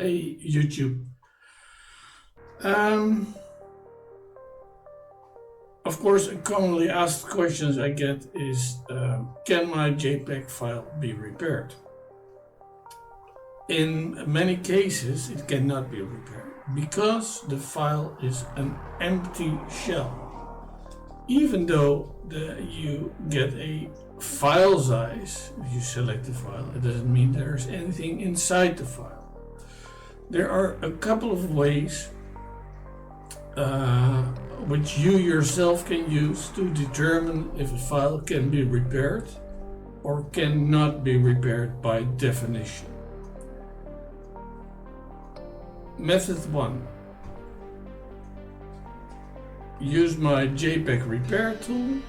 Hey YouTube. Of course, commonly asked questions I get is, can my JPEG file be repaired? In many cases, it cannot be repaired because the file is an empty shell. Even though you get a file size, if you select the file, it doesn't mean there's anything inside the file. There are a couple of ways which you yourself can use to determine if a file can be repaired or cannot be repaired by definition. Method 1. Use my JPEG-Repair tool.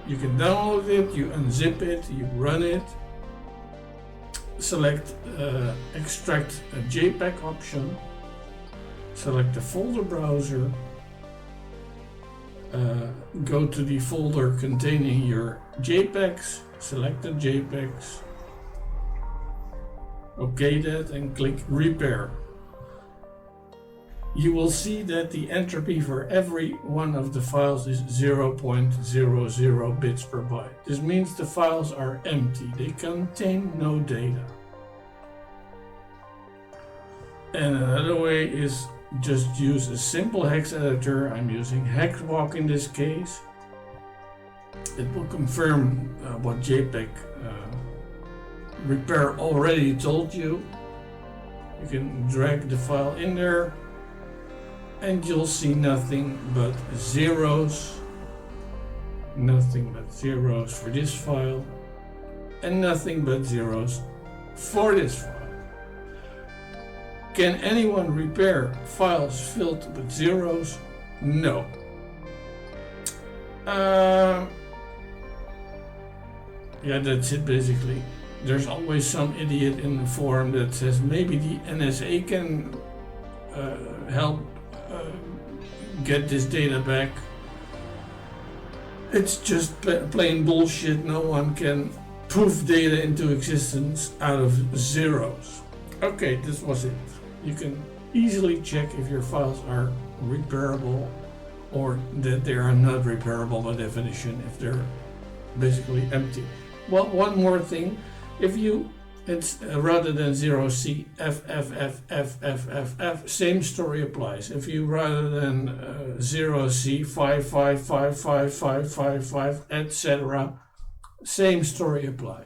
You can download it, you unzip it, you run it. Select extract a JPEG option. Select the folder browser. Go to the folder containing your JPEGs. Select the JPEGs. OK that and click repair. You will see that the entropy for every one of the files is 0.00 bits per byte. This means the files are empty. They contain no data. And another way is just use a simple hex editor. I'm using Hexwalk in this case. It will confirm what JPEG Repair already told you. You can drag the file in there and you'll see nothing but zeros. Nothing but zeros for this file and nothing but zeros for this file. Can anyone repair files filled with zeros? No. Yeah, that's it basically. There's always some idiot in the forum that says maybe the NSA can help get this data back. It's just plain bullshit. No one can poof data into existence out of zeros. Okay, this was it. You can easily check if your files are repairable or that they are not repairable by definition if they're basically empty. Well, one more thing. If it's rather than 0C, F, same story applies. If you rather than 0C, 5, etc., same story applies.